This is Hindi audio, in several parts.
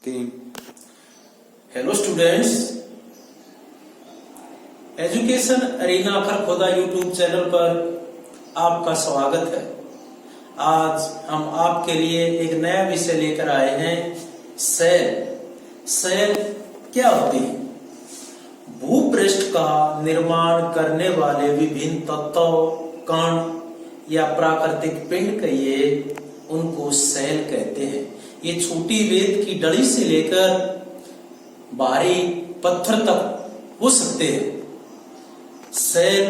कि hello students, education arena Kharkhoda YouTube channel पर आपका स्वागत है। आज हम आपके लिए एक नया विषय लेकर आए हैं, सेल। सेल क्या होती है? भूपृष्ठ का निर्माण करने वाले विभिन्न तत्वों, कण या प्राकृतिक पिंड कहिए, उनको सेल कहते हैं। ये छोटी रेत की डली से लेकर भारी पत्थर तक हो सकते हैं। सेल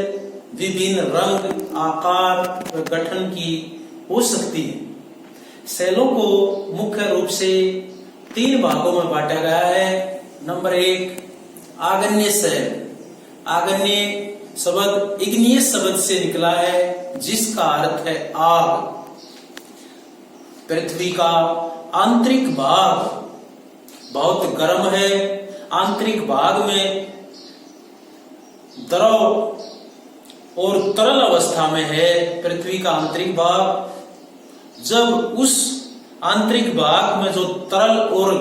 विभिन्न रंग, आकार व गठन की हो सकती है। सेलों को मुख्य रूप से 3 भागों में बांटा गया है। नंबर 1, आग्नेय सेल। आग्नेय शब्द इग्नियस शब्द से निकला है, जिसका अर्थ है आग। पृथ्वी का आंतरिक भाग बहुत गर्म है। आंतरिक भाग में द्रव और तरल अवस्था में है पृथ्वी का आंतरिक भाग। जब उस आंतरिक भाग में जो तरल और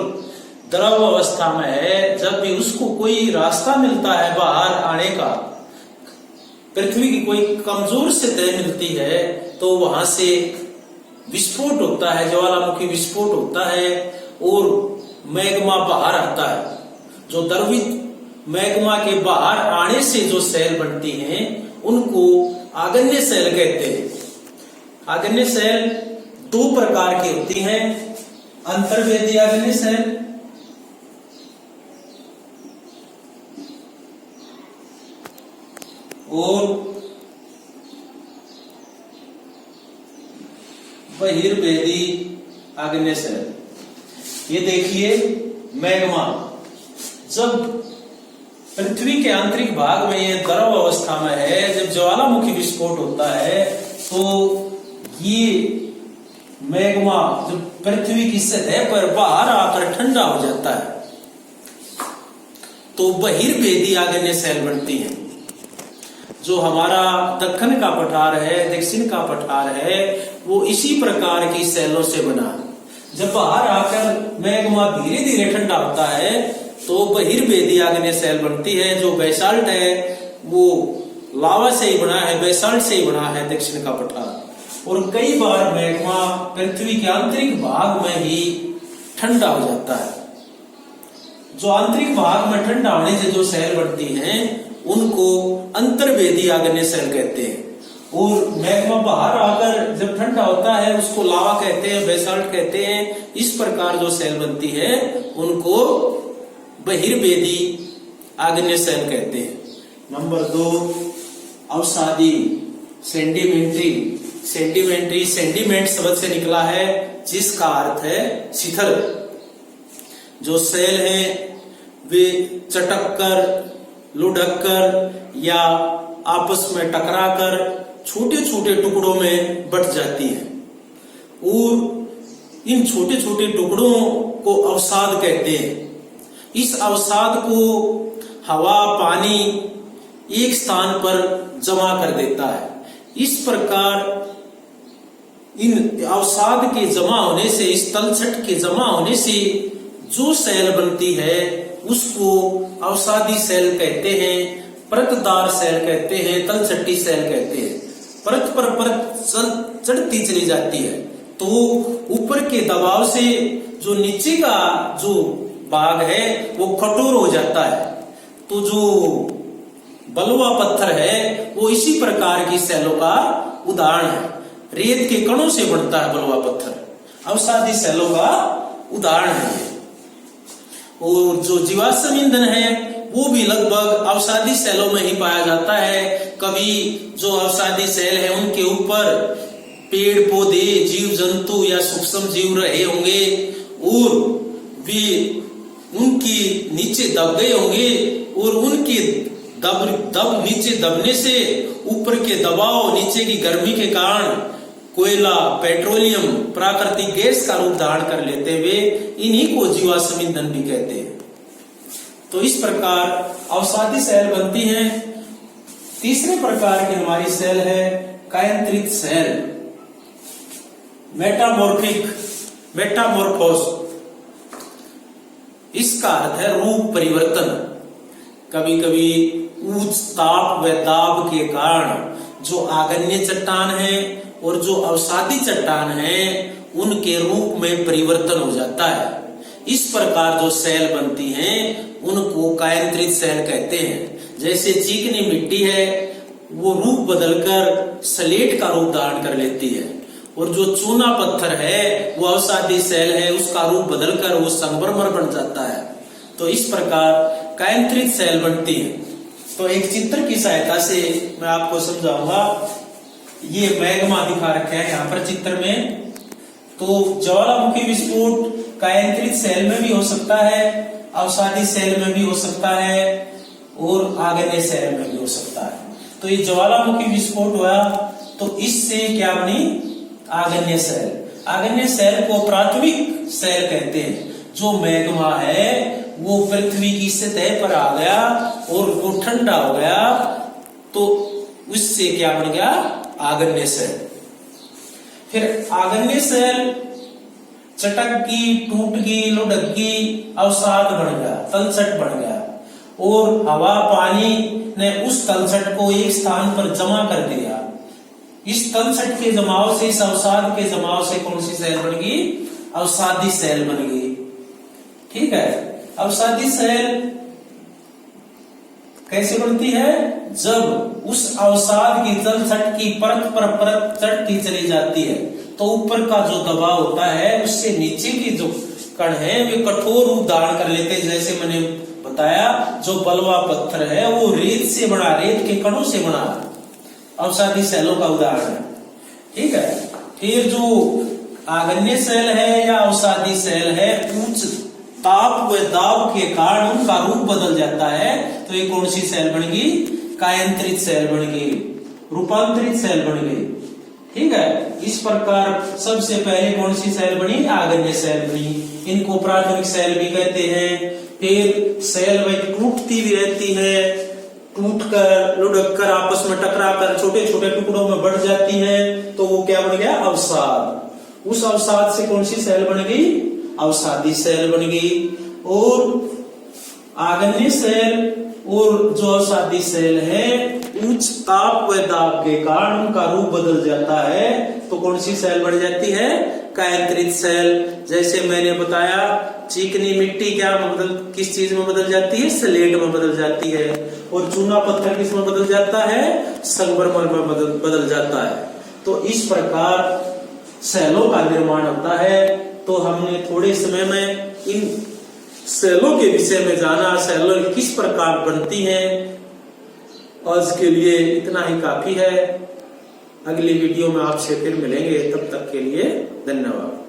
द्रव अवस्था में है, जब भी उसको कोई रास्ता मिलता है बाहर आने का, पृथ्वी की कोई कमजोर सतह मिलती है, तो वहां से विस्फोट होता है, ज्वालामुखी विस्फोट होता है और मैग्मा बाहर आता है। जो द्रवित मैग्मा के बाहर आने से जो सेल बनती हैं, उनको आग्नेय सेल कहते हैं। आग्नेय सेल 2 प्रकार की होती हैं, अंतर्वेदी आग्नेय सेल और बहिर्वेदी आग्नेय सेल। ये देखिए, मैग्मा जब पृथ्वी के आंतरिक भाग में ये द्रव अवस्था में है, जब ज्वालामुखी विस्फोट होता है, तो ये मैग्मा जब पृथ्वी की सतह पर बाहर आकर ठंडा हो जाता है, तो बहिर्वेदी आग्नेय सेल बनती है। जो हमारा दक्षिण का पठार है, दक्षिण का पठार है, वो इसी प्रकार की सेलों से बना है। जब बाहर आकर मैग्मा धीरे धीरे ठंडा होता है, तो बहिर्वेदी आग्नेय सेल बनती है। जो बेसाल्ट है वो लावा से ही बना है, बेसाल्ट से ही बना है दक्षिण का पठार। और कई बार मैग्मा पृथ्वी के आंतरिक भाग में ही ठंडा हो जाता है। जो आंतरिक भाग में ठंडा होने से जो सेल बनती हैं, उनको अंतर्वेदी आग्नेय सेल कहते हैं। और मैग्मा बाहर आकर जब ठंडा होता है, उसको लावा कहते हैं, बेसाल्ट कहते हैं। इस प्रकार जो सेल बनती है, उनको बहिर्वेदी आग्नेय सेल कहते हैं। नंबर 2, अवसादी सेंडिमेंट्री। सेंडिमेंट्री सेंडिमेंट शब्द से निकला है, जिसका अर्थ है शिथिल। जो सेल है वे चटक कर, लुढ़क कर या आपस में टकराकर छोटे छोटे टुकड़ों में बट जाती है। और इन छोटे छोटे टुकड़ों को अवसाद कहते हैं। इस अवसाद को हवा, पानी एक स्थान पर जमा कर देता है। इस प्रकार इन अवसाद के जमा होने से, इस तलछट के जमा होने से जो सेल बनती है, उसको अवसादी सेल कहते हैं, परतदार सेल कहते हैं, तलछटी सेल कहते हैं। परत पर परत चढ़ती चली जाती है, तो ऊपर के दबाव से जो नीचे का जो भाग है वो कठोर हो जाता है। तो जो बलुआ पत्थर है, वो इसी प्रकार की सेलों का उदाहरण है। रेत के कणों से बनता है बलुआ पत्थर, अवसादी सेलों का उदाहरण है। और जो जीवाश्म ईंधन है, वो भी लगभग अवसादी सेलों में ही पाया जाता है। कभी जो अवसादी सेल है, उनके ऊपर पेड़ पौधे, जीव जंतु या सूक्ष्म जीव रहे होंगे और वे उनके नीचे दब गए होंगे, और उनके दब नीचे दबने से ऊपर के दबाव, नीचे की गर्मी के कारण कोयला, पेट्रोलियम, प्राकृतिक गैस का रूप धारण कर लेते हुए इन्हीं को जीवाश्म ईंधन भी कहते हैं। तो इस प्रकार अवसादी सेल बनती है। तीसरे प्रकार की हमारी सेल है कायांतरित सेल, मेटामॉर्फोस। इसका अर्थ है रूप परिवर्तन। कभी कभी उच्च ताप व दाब के कारण जो आग्नेय चट्टान है और जो अवसादी चट्टान है उनके रूप में परिवर्तन हो जाता है। इस प्रकार जो सेल बनती हैं उनको कायांतरित सेल कहते हैं। जैसे चिकनी मिट्टी है वो रूप बदलकर स्लेट का रूप धारण कर लेती है, और जो चूना पत्थर है वो अवसादी सेल है, उसका रूप बदलकर वो संगमरमर बन जाता है। तो इस प्रकार कायांतरित सेल बनती है। तो एक चित्र की सहायता से मैं आपको समझाऊंगा। ये मैग्मा दिखा रखा है यहाँ पर चित्र में। तो ज्वालामुखी विस्फोट कायांतरित सेल में भी हो सकता है, अवसादी सेल में भी हो सकता है और आग्नेय सेल में भी हो सकता है। तो ये ज्वालामुखी विस्फोट हुआ तो इससे क्या बनी? आग्नेय सेल। आग्नेय सेल को प्राथमिक सेल कहते हैं। जो मैग्मा है वो पृथ्वी की सतह पर आ गया और वो ठंडा हो गया तो उससे क्या बन गया? आग्नेय सेल। फिर आग्नेय सेल चटक गई, टूट गई, लुढ़क गई, अवसाद बन गया, तलछट बन गया, और हवा पानी ने उस तलछट को एक स्थान पर जमा कर दिया। इस तलछट के जमाव से, इस अवसाद के जमाव से कौन सी सेल बन गई? अवसादी सेल बन गई। ठीक है। अवसादी सेल कैसे बनती है? जब उस अवसाद की तलछट की परत पर परत चढ़ती चली जाती है तो ऊपर का जो दबाव होता है उससे नीचे की जो कण है वे कठोर रूप धारण कर लेते हैं। जैसे मैंने बताया जो बलुआ पत्थर है वो रेत से बना, रेत के कणों से बना अवसादी सेलों का उदाहरण है। ठीक है। फिर जो आग्नेय सेल है या अवसादी सेल है, उच्च ताप व दाब के कारण उनका रूप बदल जाता है। तो ये कौन सी सेल बन गई? कायांतरित सेल बन गई, रूपांतरित सेल बन गई। ठीक है। इस प्रकार सबसे पहले कौन सी सेल बनी? आग्नेय सेल बनी। इनको प्राथमिक सेल भी कहते हैं। फिर सेल वही टूटती भी रहती है, टूटकर, लुढ़क कर, आपस में टकराकर छोटे छोटे टुकड़ों में बढ़ जाती है तो वो क्या बन गया? अवसाद। उस अवसाद से कौन सी सेल बन गई? अवसादी सेल बन गई। और आग्नेय सेल और जो अवसादी सेल है उच्च ताप व दाब के कारण उनका रूप बदल जाता है तो कौन सी सेल बन जाती है? कायांतरित सेल। जैसे मैंने बताया चिकनी मिट्टी क्या किस चीज में बदल जाती है? स्लेट में बदल जाती है। और चूना पत्थर किस में बदल जाता है? संगमरमर में बदल जाता है। तो इस प्रकार सेलों का निर्माण होता है। तो हमने थोड़े समय में इन सेलों के विषय में जाना, सेलों किस प्रकार बनती हैं। आज के लिए इतना ही काफी है। अगली वीडियो में आपसे फिर मिलेंगे, तब तक के लिए धन्यवाद।